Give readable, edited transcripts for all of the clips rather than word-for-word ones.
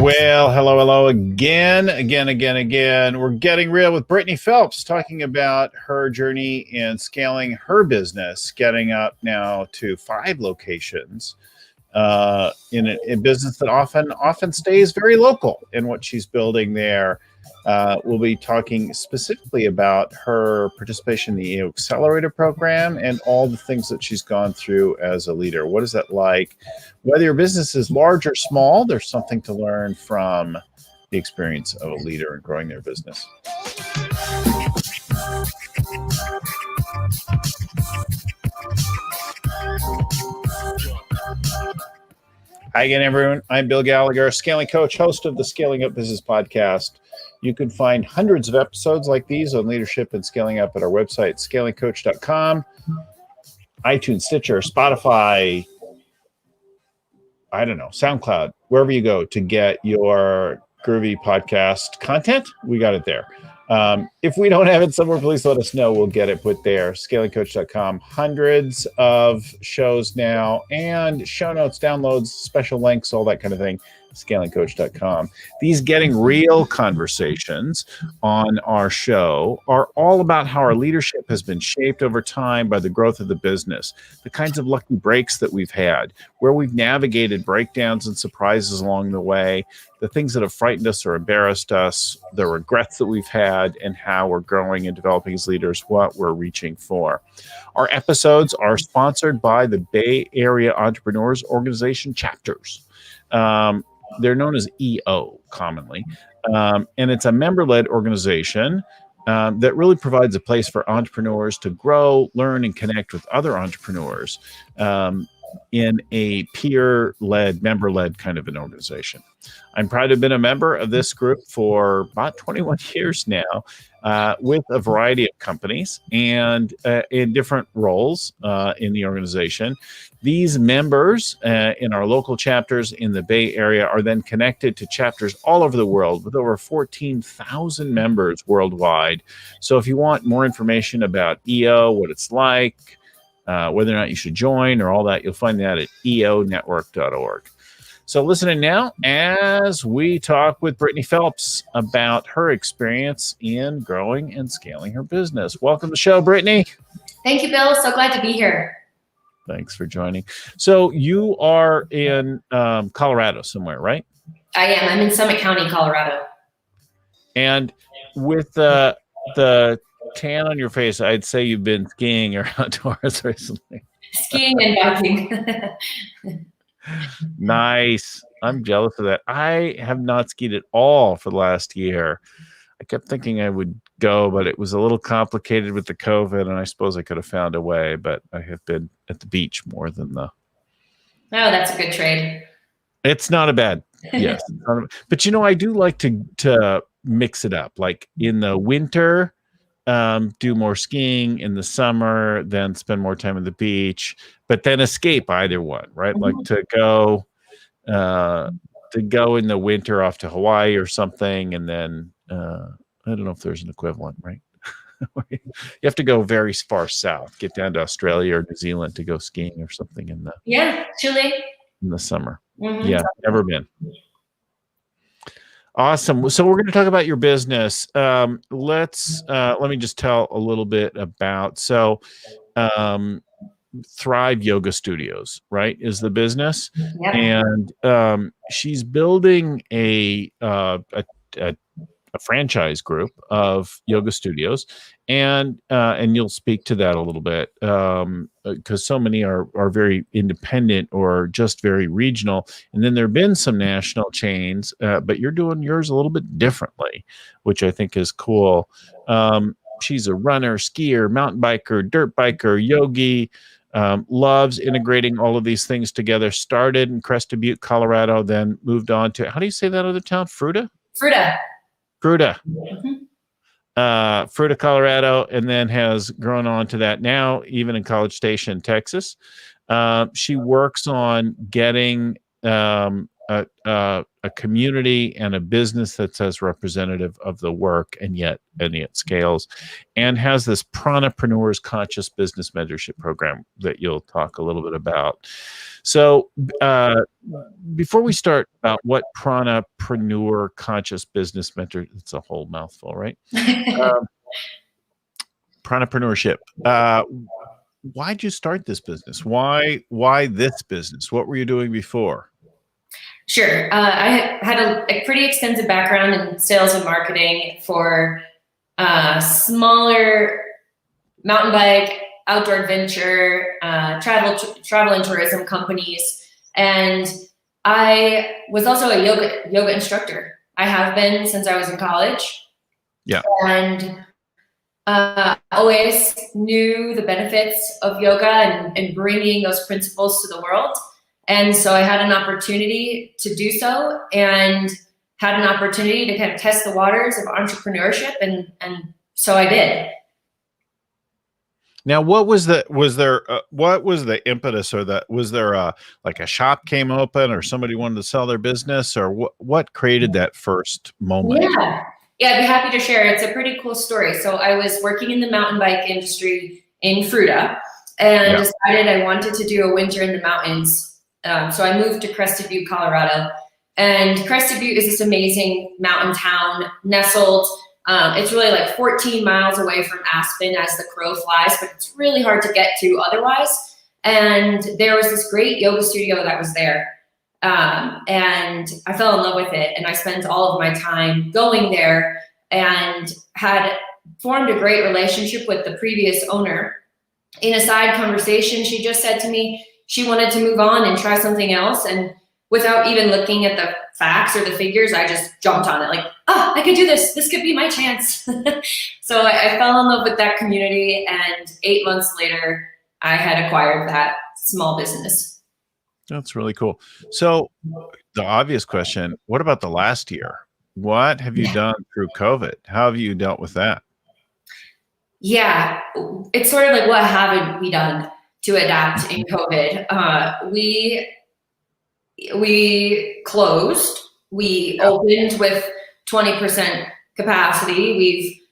Well, hello again. We're getting real with Brittany Phelps, talking about her journey in scaling her business, getting up now to 5 locations in a business that often stays very local in what she's building there. We'll be talking specifically about her participation in the EO Accelerator program and all the things that she's gone through as a leader. What is that like? Whether your business is large or small, there's something to learn from the experience of a leader in growing their business. Hi again, everyone. I'm Bill Gallagher, scaling coach, host of the Scaling Up Business podcast. You can find hundreds of episodes like these on leadership and scaling up at our website, scalingcoach.com, iTunes, Stitcher, Spotify, SoundCloud, wherever you go to get your groovy podcast content. We got it there. If we don't have it somewhere, please let us know. We'll get it put there. Scalingcoach.com. Hundreds of shows now and show notes, downloads, special links, all that kind of thing. Scalingcoach.com. These getting real conversations on our show are all about how our leadership has been shaped over time by the growth of the business, the kinds of lucky breaks that we've had, where we've navigated breakdowns and surprises along the way, the things that have frightened us or embarrassed us, the regrets that we've had, and how we're growing and developing as leaders, what we're reaching for. Our episodes are sponsored by the Bay Area Entrepreneurs Organization chapters. They're known as EO commonly, and it's a member-led organization that really provides a place for entrepreneurs to grow, learn, and connect with other entrepreneurs in a peer-led, member-led kind of an organization. I'm proud to have been a member of this group for about 21 years now, with a variety of companies and in different roles in the organization. These members in our local chapters in the Bay Area are then connected to chapters all over the world with over 14,000 members worldwide. So if you want more information about EO, what it's like, whether or not you should join or all that, you'll find that at eonetwork.org. So listen in now as we talk with Brittany Phelps about her experience in growing and scaling her business. Welcome to the show, Brittany. Thank you, Bill. So glad to be here. Thanks for joining. So you are in Colorado somewhere, right? I am. I'm in Summit County, Colorado. And with the tan on your face, I'd say you've been skiing or outdoors recently. Skiing and biking. Nice. I'm jealous of that. I have not skied at all for the last year. I kept thinking I would go, but it was a little complicated with the COVID, and I suppose I could have found a way, but I have been at the beach more than the... Oh, that's a good trade. It's not a bad, yes. But, I do like to mix it up. Like in the winter, do more skiing. In the summer, then spend more time at the beach, but then escape either one, right? Mm-hmm. Like to go in the winter off to Hawaii or something, and then I don't know if there's an equivalent, right? You have to go very far south, get down to Australia or New Zealand to go skiing or something Chile in the summer. Mm-hmm. Yeah, never been. Awesome. So we're going to talk about your business. Let me just tell a little bit about Thrive Yoga Studios, right, is the business. Yep. And she's building a franchise group of yoga studios, and you'll speak to that a little bit because so many are very independent or just very regional, and then there have been some national chains, but you're doing yours a little bit differently, which I think is cool. She's a runner, skier, mountain biker, dirt biker, yogi. Loves integrating all of these things together. Started in Crested Butte, Colorado, then moved on to, how do you say that other town? Fruita. Mm-hmm. Fruita, Colorado, and then has grown on to that now, even in College Station, Texas. She works on getting a community and a business that's as representative of the work, and yet scales, and has this Pranapreneurs Conscious Business Mentorship Program that you'll talk a little bit about. So before we start about what Pranapreneur Conscious Business Mentor, it's a whole mouthful, right? Pranapreneurship. Why'd you start this business? Why this business? What were you doing before? Sure. I had a pretty extensive background in sales and marketing for smaller mountain bike, outdoor adventure, travel and tourism companies. And I was also a yoga instructor. I have been since I was in college. Yeah. And always knew the benefits of yoga and bringing those principles to the world. And so I had an opportunity to do so, and had an opportunity to kind of test the waters of entrepreneurship. And so I did. Now, what was the impetus, or was there like a shop came open, or somebody wanted to sell their business, or what created that first moment? Yeah, I'd be happy to share. It's a pretty cool story. So I was working in the mountain bike industry in Fruita, and decided I wanted to do a winter in the mountains. So I moved to Crested Butte, Colorado. And Crested Butte is this amazing mountain town nestled. It's really like 14 miles away from Aspen as the crow flies, but it's really hard to get to otherwise. And there was this great yoga studio that was there. And I fell in love with it, and I spent all of my time going there, and had formed a great relationship with the previous owner. In a side conversation, she just said to me she wanted to move on and try something else. And without even looking at the facts or the figures, I just jumped on it like, oh, I could do this. This could be my chance. So I fell in love with that community. And 8 months later, I had acquired that small business. That's really cool. So the obvious question, what about the last year? What have you done through COVID? How have you dealt with that? Yeah, it's sort of like, what haven't we done to adapt in COVID? We closed. We opened with 20% capacity.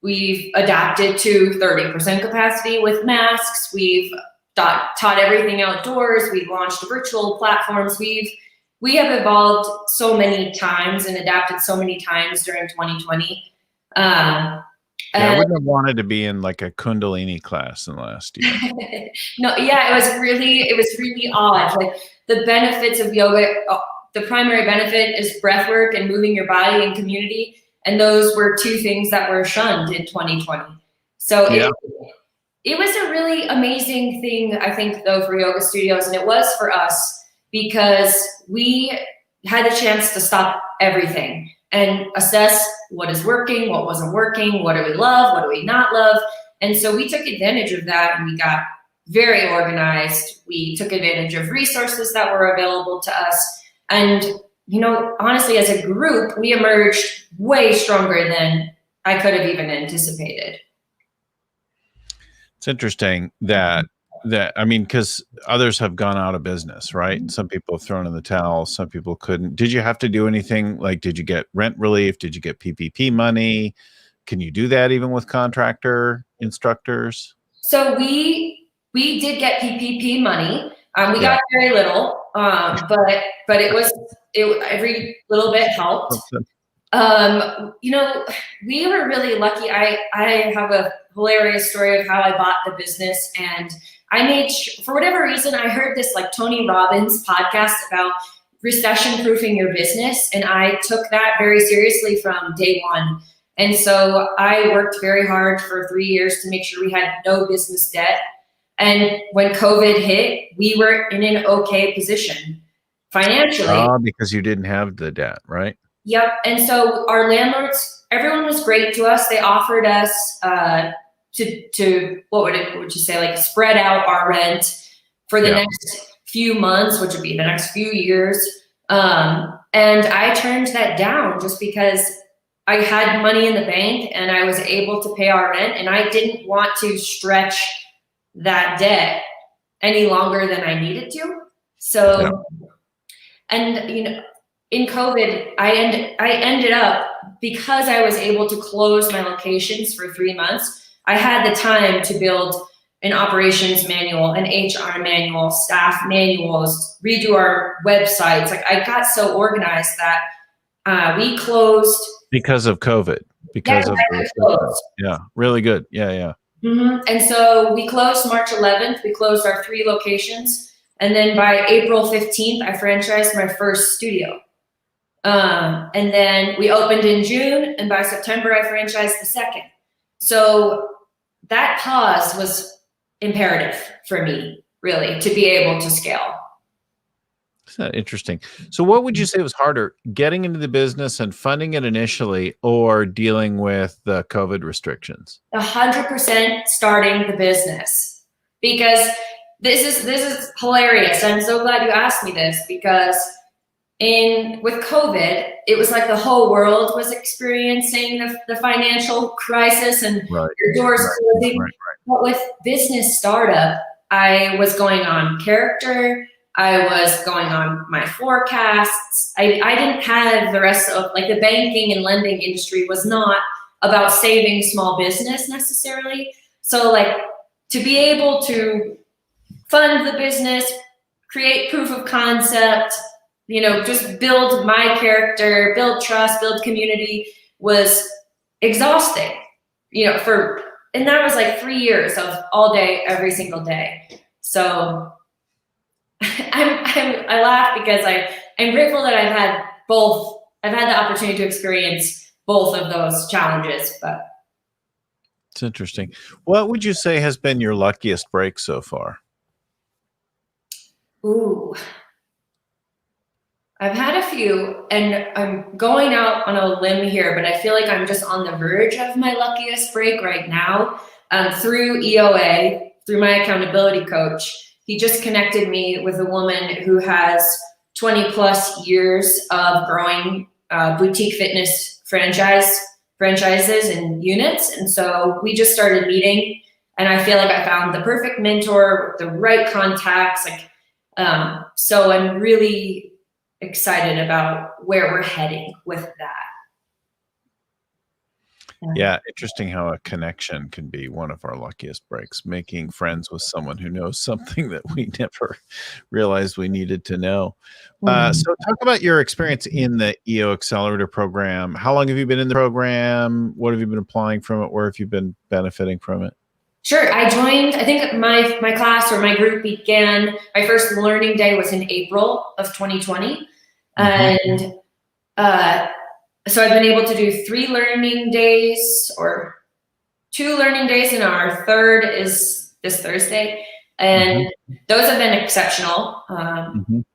We've adapted to 30% capacity with masks. We've taught everything outdoors. We've launched virtual platforms. We have evolved so many times and adapted so many times during 2020. I wouldn't have wanted to be in like a Kundalini class in the last year. No, yeah, it was really odd. Like, the benefits of yoga, the primary benefit is breath work and moving your body and community. And those were two things that were shunned in 2020. So it was a really amazing thing, I think, though, for yoga studios. And it was for us because we had the chance to stop everything and assess what is working, what wasn't working, what do we love, what do we not love. And so we took advantage of that, and we got very organized. We took advantage of resources that were available to us. And, honestly, as a group, we emerged way stronger than I could have even anticipated. It's interesting that because others have gone out of business, right? Some people have thrown in the towel. Some people couldn't. Did you have to do anything? Like, did you get rent relief? Did you get PPP money? Can you do that even with contractor instructors? So we did get PPP money. We got very little, but every little bit helped. We were really lucky. I have a hilarious story of how I bought the business, and I made for whatever reason, I heard this like Tony Robbins podcast about recession proofing your business. And I took that very seriously from day one. And so I worked very hard for 3 years to make sure we had no business debt. And when COVID hit, we were in an okay position financially. Because you didn't have the debt, right? Yep. And so our landlords, everyone was great to us. They offered us to what would you say, like, spread out our rent for the next few months, which would be the next few years. And I turned that down just because I had money in the bank and I was able to pay our rent, and I didn't want to stretch that debt any longer than I needed to. So And, in COVID, I ended up, because I was able to close my locations for 3 months, I had the time to build an operations manual, an HR manual, staff manuals, redo our websites. Like, I got so organized that we closed. Because of COVID. Because of yeah, really good. Yeah. And so we closed March 11th. We closed our 3 locations. And then by April 15th, I franchised my first studio. And then we opened in June, and by September, I franchised the second. So that pause was imperative for me, really, to be able to scale. Isn't that interesting? So what would you say was harder, getting into the business and funding it initially, or dealing with the COVID restrictions? 100% starting the business, because this is hilarious. I'm so glad you asked me this, because with COVID, it was like the whole world was experiencing the financial crisis and your doors closing. But with business startup, I was going on character. I was going on my forecasts. I didn't have the rest of, like, the banking and lending industry was not about saving small business necessarily. So, like, to be able to fund the business, create proof of concept, just build my character, build trust, build community was exhausting, and that was like 3 years of all day, every single day. So I laugh because I'm grateful that I've had both. I've had the opportunity to experience both of those challenges, but. It's interesting. What would you say has been your luckiest break so far? Ooh. I've had a few, and I'm going out on a limb here, but I feel like I'm just on the verge of my luckiest break right now. Through EOA, through my accountability coach, he just connected me with a woman who has 20 plus years of growing boutique fitness franchises and units. And so we just started meeting, and I feel like I found the perfect mentor, the right contacts. So I'm really excited about where we're heading with that. Yeah, interesting how a connection can be one of our luckiest breaks, making friends with someone who knows something that we never realized we needed to know. So talk about your experience in the EO Accelerator program. How long have you been in the program? What have you been applying from it? Where have you been benefiting from it? Sure. I joined, I think my class, or my group, began, my first learning day was in April of 2020. And so I've been able to do 3 learning days, or 2 learning days, and our third is this Thursday. And those have been exceptional.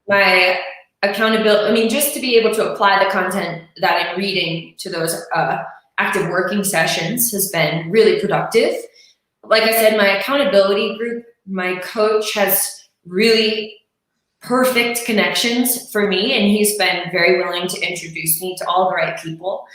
My accountability, just to be able to apply the content that I'm reading to those active working sessions has been really productive. Like I said, my accountability group, my coach has really perfect connections for me, and he's been very willing to introduce me to all the right people.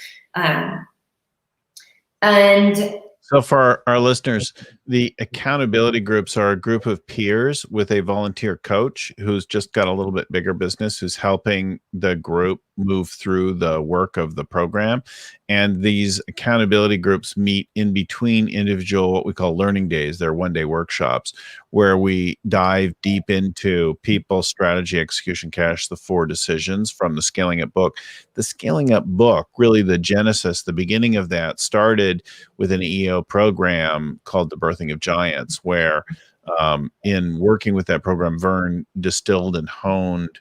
And so for our listeners, the accountability groups are a group of peers with a volunteer coach who's just got a little bit bigger business, who's helping the group move through the work of the program. And these accountability groups meet in between individual, what we call learning days. They're one-day workshops where we dive deep into people, strategy, execution, cash, the 4 decisions from the Scaling Up book. The Scaling Up book, really the genesis, the beginning of that started with an EO program called The Birthing of Giants, where in working with that program, Vern distilled and honed,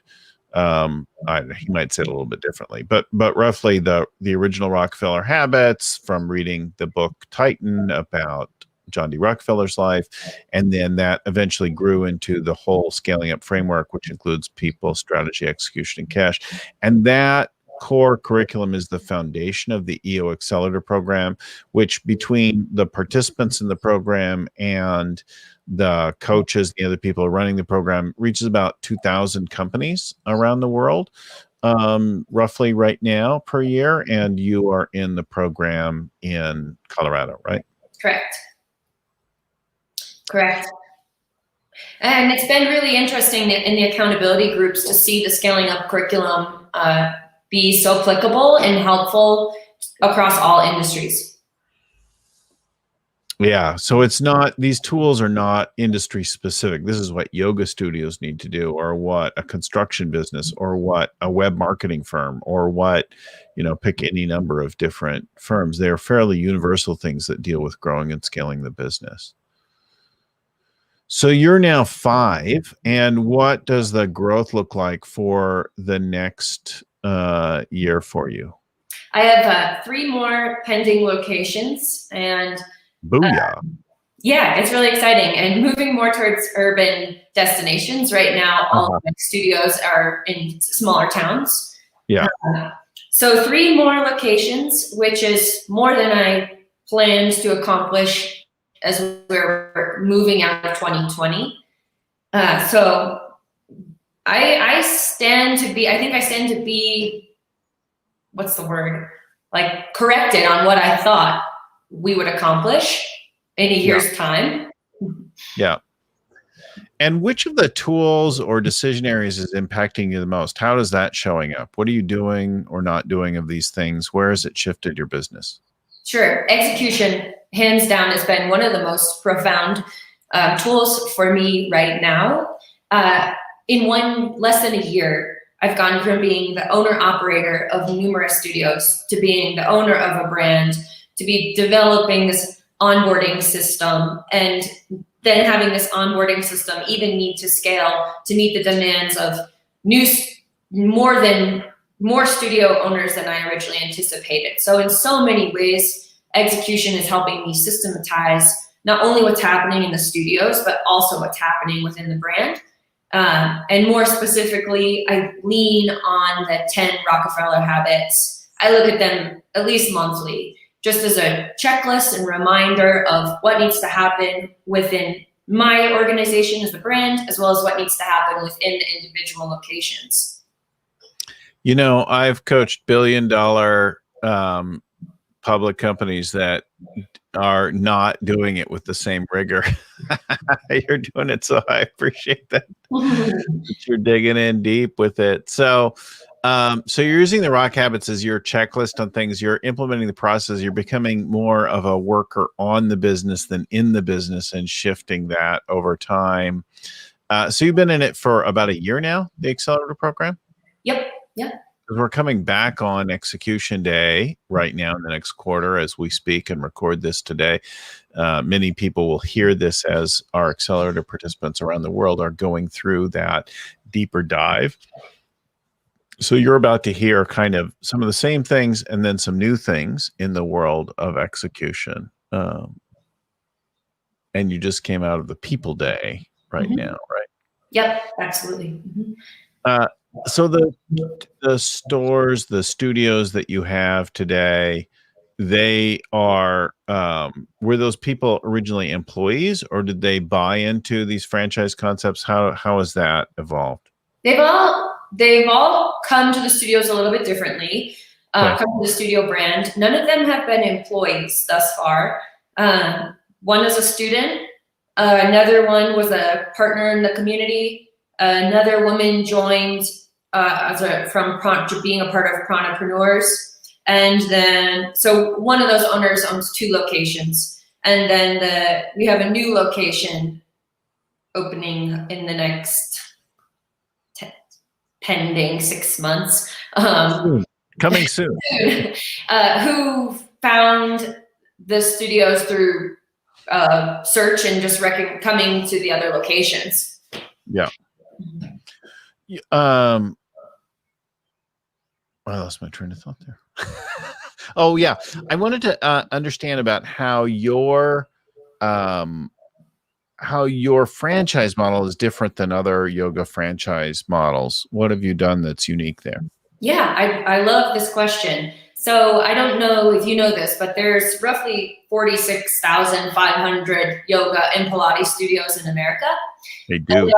he might say it a little bit differently, but roughly the original Rockefeller habits from reading the book Titan about John D. Rockefeller's life. And then that eventually grew into the whole Scaling Up framework, which includes people, strategy, execution, and cash. And that core curriculum is the foundation of the EO Accelerator program, which between the participants in the program and the coaches, the other people running the program, reaches about 2,000 companies around the world, roughly right now per year. And you are in the program in Colorado, right? Correct. And it's been really interesting in the accountability groups to see the scaling up curriculum be so applicable and helpful across all industries. Yeah. So it's not, these tools are not industry specific. This is what yoga studios need to do, or what a construction business, or what a web marketing firm, or what, pick any number of different firms. They're fairly universal things that deal with growing and scaling the business. So you're now 5, and what does the growth look like for the next year for you? I have 3 more pending locations, and booyah. Yeah, it's really exciting, and moving more towards urban destinations. Right now, all of my studios are in smaller towns. Yeah. So 3 more locations, which is more than I planned to accomplish as we're moving out of 2020. So I think I stand to be, what's the word? Like, corrected on what I thought we would accomplish in a year's time. Yeah. And which of the tools or decision areas is impacting you the most? How is that showing up? What are you doing or not doing of these things? Where has it shifted your business? Sure. Execution, hands down, has been one of the most profound tools for me right now. In less than a year, I've gone from being the owner-operator of numerous studios to being the owner of a brand, to be developing this onboarding system, and then having this onboarding system even need to scale to meet the demands of more studio owners than I originally anticipated. So in so many ways, execution is helping me systematize not only what's happening in the studios, but also what's happening within the brand. And more specifically, I lean on the 10 Rockefeller habits. I look at them at least monthly, just as a checklist and reminder of what needs to happen within my organization as the brand, as well as what needs to happen within the individual locations. I've coached billion-dollar public companies that are not doing it with the same rigor. You're doing it, so I appreciate that. You're digging in deep with it. So you're using the rock habits as your checklist on things. You're implementing the process. You're becoming more of a worker on the business than in the business, and shifting that over time. So you've been in it for about a year now, the Accelerator program? Yep. We're coming back on Execution Day right now in the next quarter as we speak and record this today. Many people will hear this as our Accelerator participants around the world are going through that deeper dive. So you're about to hear kind of some of the same things and then some new things in the world of execution. And you just came out of the People Day right now, right? Yep, absolutely. So the stores, the studios that you have today, they are, were those people originally employees, or did they buy into these franchise concepts? How has that evolved? They've all come to the studios a little bit differently, come to the studio brand. None of them have been employees thus far. One is a student. Another one was a partner in the community. Another woman joined from being a part of Pronapreneurs. And then, so one of those owners owns 2 locations. And then we have a new location opening in the next pending 6 months. Coming soon. Who found the studios through search and just coming to the other locations. Yeah. I lost my train of thought there. Oh yeah, I wanted to understand about how your franchise model is different than other yoga franchise models. What have you done that's unique there? Yeah, I love this question. So I don't know if you know this, but there's roughly 46,500 yoga and Pilates studios in America. They do.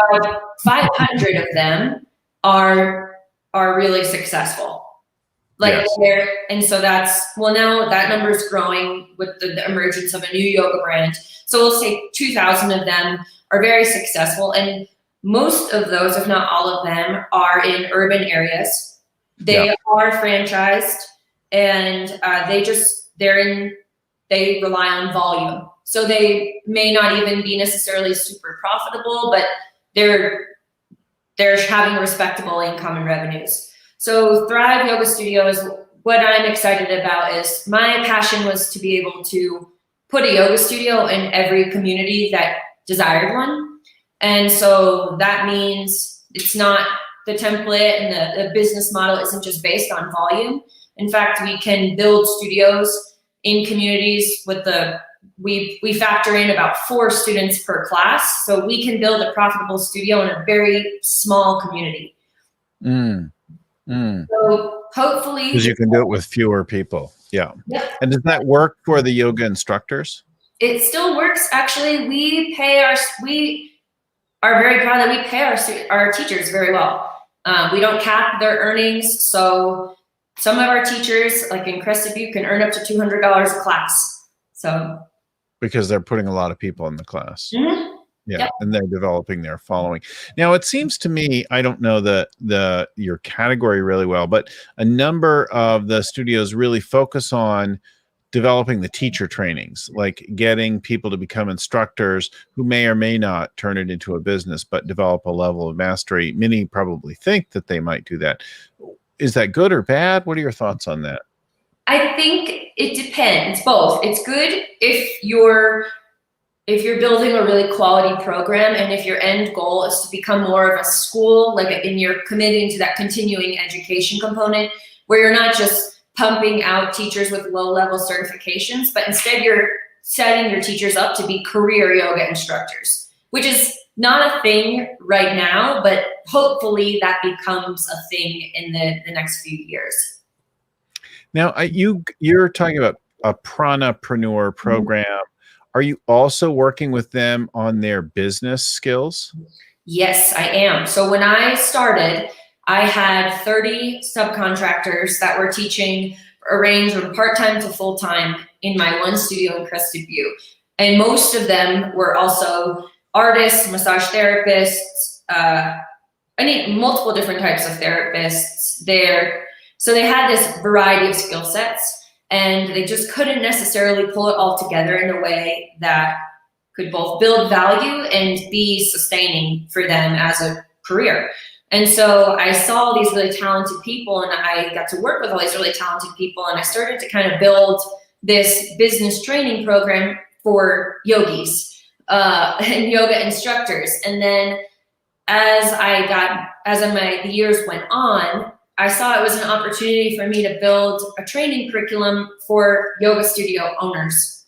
500 of them are really successful. Like and so now that number is growing with the emergence of a new yoga brand. So we'll say 2,000 of them are very successful. And most of those, if not all of them, are in urban areas. They are franchised, and they rely on volume. So they may not even be necessarily super profitable, but they're having respectable income and revenues. So Thrive Yoga Studio is what I'm excited about. Is my passion was to be able to put a yoga studio in every community that desired one. And so that means it's not the template, and the business model isn't just based on volume. In fact, we can build studios in communities with we factor in about 4 students per class. So we can build a profitable studio in a very small community. So hopefully, because you can do it with fewer people. Yep. And does that work for the yoga instructors? It still works. Actually, we are very proud that we pay our teachers very well. We don't cap their earnings. So some of our teachers, like in Crested Butte, can earn up to $200 a class. So because they're putting a lot of people in the class. Mm-hmm. Yeah. Yep. And they're developing their following. Now, it seems to me, I don't know your category really well, but a number of the studios really focus on developing the teacher trainings, like getting people to become instructors who may or may not turn it into a business, but develop a level of mastery. Many probably think that they might do that. Is that good or bad? What are your thoughts on that? I think it depends. Both. It's good if you're building a really quality program, and if your end goal is to become more of a school, and you're committing to that continuing education component, where you're not just pumping out teachers with low-level certifications, but instead you're setting your teachers up to be career yoga instructors, which is not a thing right now, but hopefully that becomes a thing in the next few years. Now, you're talking about a pranapreneur program. Are you also working with them on their business skills? Yes, I am. So when I started, I had 30 subcontractors that were teaching a range from part-time to full-time in my one studio in Crested Butte. And most of them were also artists, massage therapists, multiple different types of therapists there. So they had this variety of skill sets, and they just couldn't necessarily pull it all together in a way that could both build value and be sustaining for them as a career. And so I saw all these really talented people, and I got to work with all these really talented people, and I started to kind of build this business training program for yogis and yoga instructors. And then as the years went on, I saw it was an opportunity for me to build a training curriculum for yoga studio owners.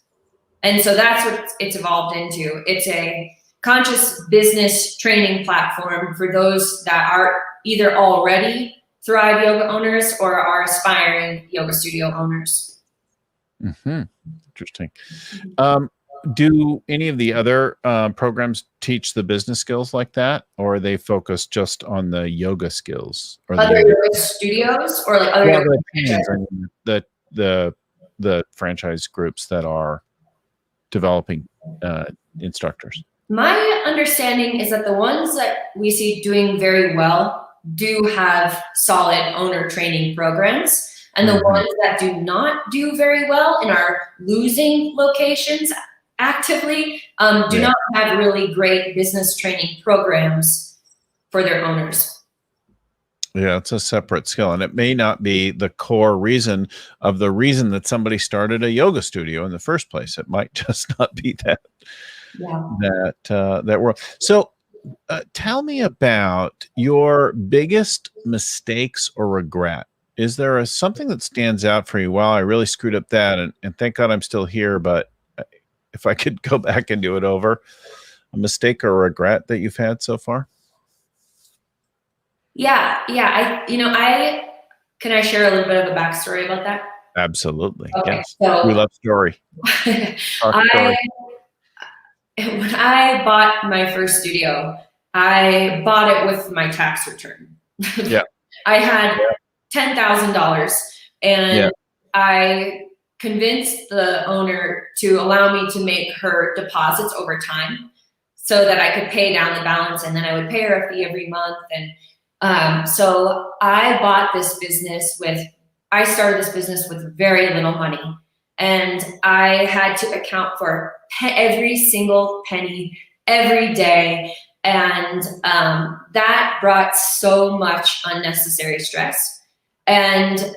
And so that's what it's evolved into. It's a conscious business training platform for those that are either already Thrive Yoga owners or are aspiring yoga studio owners. Mm-hmm. Interesting. Do any of the other programs teach the business skills like that, or are they focused just on the yoga skills? Or other yoga studios, or like other yoga the franchise groups that are developing instructors? My understanding is that the ones that we see doing very well do have solid owner training programs, and the ones that do not do very well and are losing locations actively do not have really great business training programs for their owners. Yeah, it's a separate skill, and it may not be the core reason that somebody started a yoga studio in the first place. It might just not be that. That world. So tell me about your biggest mistakes or regret. Is there something that stands out for you? Well, I really screwed up that, and thank God I'm still here, but if I could go back and do it over, a mistake or regret that you've had so far? Yeah. Can I share a little bit of a backstory about that? Absolutely. Okay, yes. so We love story. When I bought my first studio, I bought it with my tax return. Yeah. I had $10,000 And I convinced the owner to allow me to make her deposits over time so that I could pay down the balance, and then I would pay her a fee every month. And so I started this business with very little money, and I had to account for every single penny every day. And that brought so much unnecessary stress. And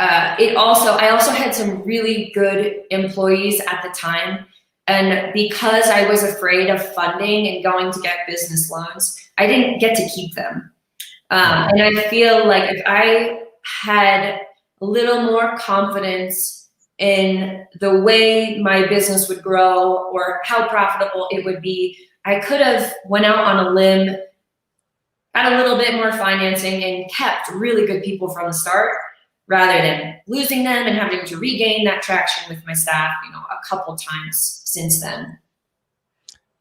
I also had some really good employees at the time. And because I was afraid of funding and going to get business loans, I didn't get to keep them. And I feel like if I had a little more confidence in the way my business would grow or how profitable it would be, I could have went out on a limb, got a little bit more financing, and kept really good people from the start, rather than losing them and having to regain that traction with my staff, a couple times since then.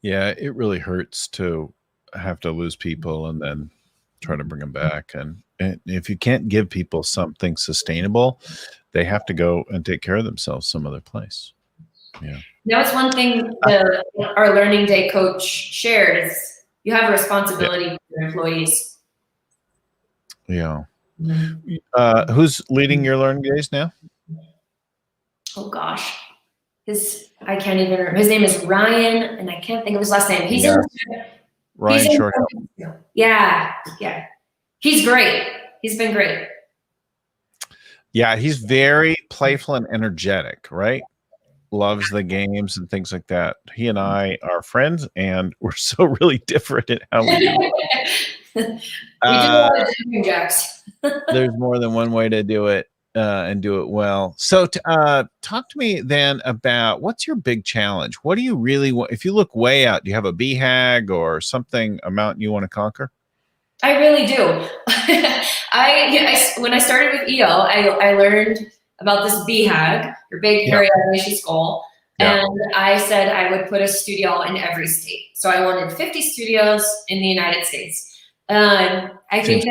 Yeah, it really hurts to have to lose people and then try to bring them back. And if you can't give people something sustainable, they have to go and take care of themselves some other place. Yeah. That was one thing our Learning Day coach shared, is you have a responsibility for your employees. Yeah. Who's leading your Learning Days now? Oh gosh, I can't even remember. His name is Ryan, and I can't think of his last name. Ryan Short. Yeah. He's great. He's been great. Yeah, he's very playful and energetic, right? Loves the games and things like that. He and I are friends, and we're so really different in how we do it. We do a lot of jumping jacks. There's more than one way to do it and do it well. So talk to me then about, what's your big challenge? What do you really want? If you look way out, do you have a BHAG or something, a mountain you want to conquer? I really do. When I started with EO, I learned about this BHAG, your big, hairy, audacious goal. Yeah. And I said I would put a studio in every state. So I wanted 50 studios in the United States. I think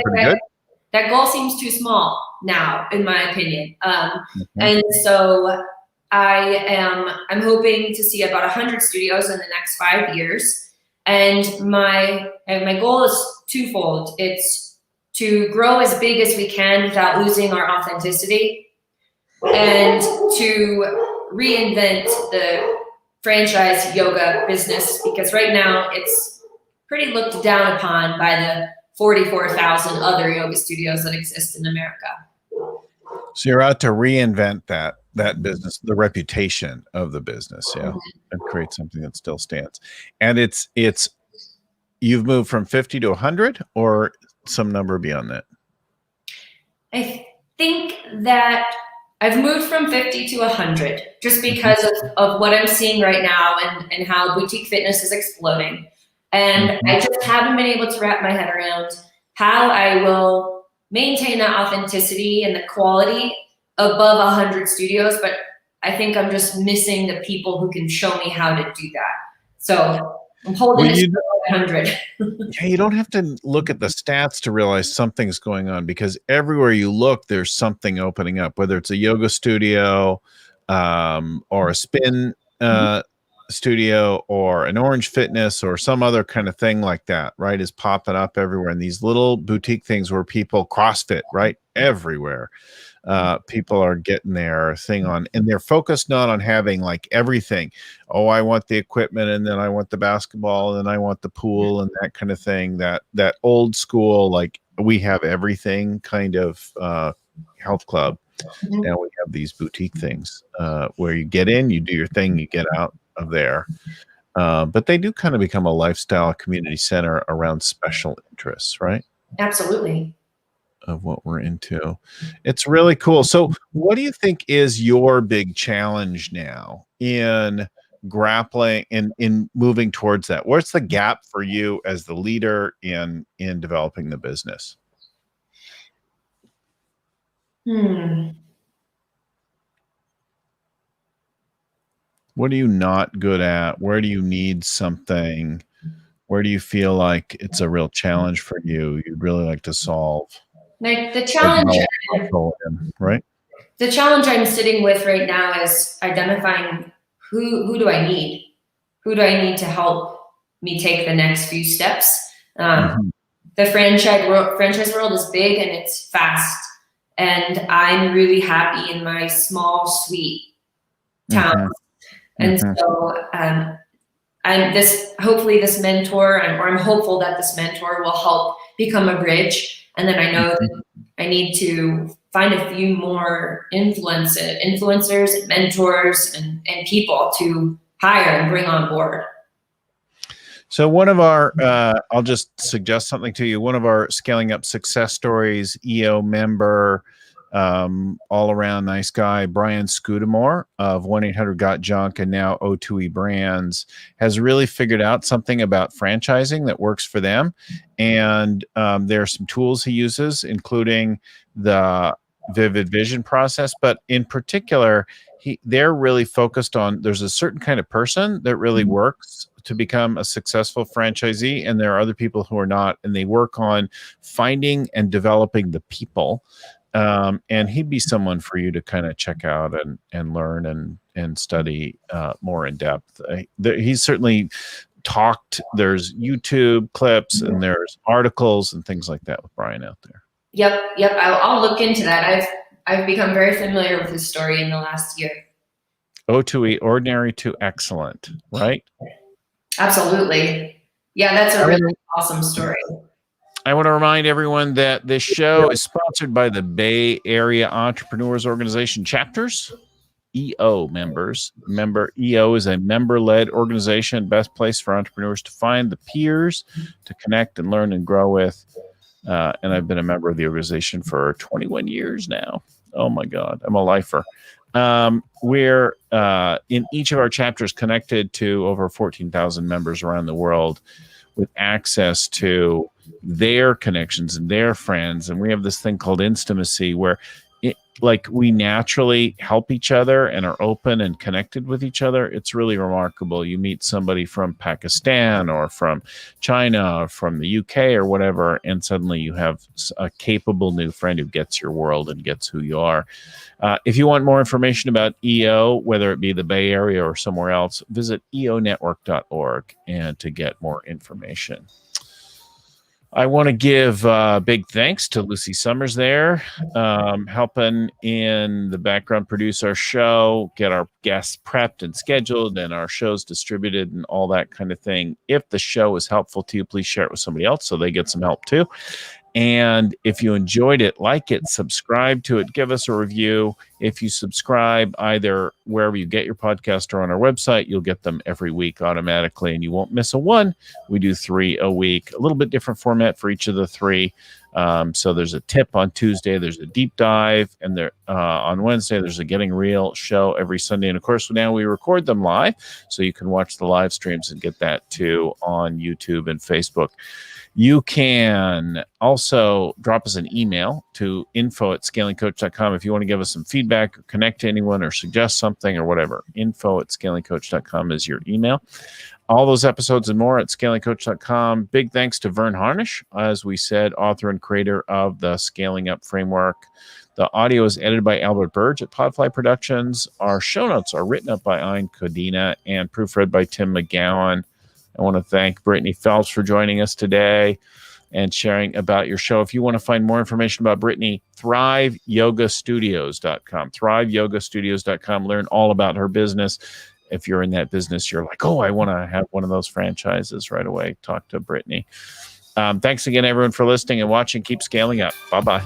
that goal seems too small now, in my opinion. And so I'm hoping to see about 100 studios in the next 5 years. And my goal is twofold. It's to grow as big as we can without losing our authenticity, and to reinvent the franchise yoga business, because right now it's pretty looked down upon by the 44,000 other yoga studios that exist in America. So you're out to reinvent that business, the reputation of the business, and create something that still stands. And it's you've moved from 50 to 100, or some number beyond that? I think that I've moved from 50 to 100 just because of what I'm seeing right now and how boutique fitness is exploding. And I just haven't been able to wrap my head around how I will maintain that authenticity and the quality above 100 studios. But I think I'm just missing the people who can show me how to do that. So I'm holding it to 100. Yeah, you don't have to look at the stats to realize something's going on, because everywhere you look, there's something opening up, whether it's a yoga studio or a spin studio or an Orange Fitness or some other kind of thing like that, right, is popping up everywhere. And these little boutique things where people CrossFit, right, everywhere. People are getting their thing on, and they're focused not on having like everything. Oh, I want the equipment, and then I want the basketball, and then I want the pool, and that kind of thing. That old school, like, we have everything kind of health club. Now we have these boutique things where you get in, you do your thing, you get out of there. But they do kind of become a lifestyle community center around special interests, right? Absolutely. Of what we're into. It's really cool. So what do you think is your big challenge now in grappling in moving towards that? What's the gap for you as the leader in developing the business? What are you not good at? Where do you need something? Where do you feel like it's a real challenge for you? You'd really like to solve? Like the challenge, right? The challenge I'm sitting with right now is identifying who do I need? Who do I need to help me take the next few steps? The franchise world is big and it's fast. And I'm really happy in my small, sweet town. And so hopefully this mentor, or I'm hopeful that this mentor will help become a bridge. And then I know that I need to find a few more influencers, mentors, and people to hire and bring on board. So one of our, I'll just suggest something to you. One of our Scaling Up success stories, EO member, all around nice guy, Brian Scudamore of 1-800-GOT-JUNK and now O2E Brands, has really figured out something about franchising that works for them. And there are some tools he uses, including the Vivid Vision process, but in particular, they're really focused on, there's a certain kind of person that really works to become a successful franchisee, and there are other people who are not, and they work on finding and developing the people. And he'd be someone for you to kind of check out and learn and study more in depth. He's certainly talked, there's YouTube clips and there's articles and things like that with Brian out there. Yep. I'll look into that. I've become very familiar with his story in the last year. O2E, ordinary to excellent, right? Absolutely. Yeah, that's a really awesome story. I want to remind everyone that this show is sponsored by the Bay Area Entrepreneurs Organization chapters, EO members. Remember, EO is a member-led organization, best place for entrepreneurs to find the peers to connect and learn and grow with. And I've been a member of the organization for 21 years now. Oh my God, I'm a lifer. We're in each of our chapters connected to over 14,000 members around the world with access to their connections and their friends. And we have this thing called intimacy where we naturally help each other and are open and connected with each other. It's really remarkable. You meet somebody from Pakistan or from China or from the UK or whatever, and suddenly you have a capable new friend who gets your world and gets who you are. If you want more information about EO, whether it be the Bay Area or somewhere else, visit eonetwork.org and to get more information. I want to give big thanks to Lucy Summers there, helping in the background produce our show, get our guests prepped and scheduled, and our shows distributed and all that kind of thing. If the show is helpful to you, please share it with somebody else so they get some help too. And if you enjoyed it, like it, subscribe to it, give us a review. If you subscribe either wherever you get your podcast or on our website, you'll get them every week automatically, and you won't miss a one. We do 3 a week, a little bit different format for each of the 3. So there's a tip on Tuesday, there's a deep dive, and there on Wednesday, there's a Getting Real show every Sunday. And of course, now we record them live, so you can watch the live streams and get that too on YouTube and Facebook. You can also drop us an email to info@scalingcoach.com if you want to give us some feedback or connect to anyone or suggest something or whatever. Info@scalingcoach.com is your email. All those episodes and more at scalingcoach.com. Big thanks to Vern Harnish, as we said, author and creator of the Scaling Up Framework. The audio is edited by Albert Burge at Podfly Productions. Our show notes are written up by Ayn Codina and proofread by Tim McGowan. I want to thank Brittany Phelps for joining us today and sharing about your show. If you want to find more information about Brittany, thriveyogastudios.com. Thriveyogastudios.com. Learn all about her business. If you're in that business, you're like, oh, I want to have one of those franchises right away. Talk to Brittany. Thanks again, everyone, for listening and watching. Keep scaling up. Bye-bye.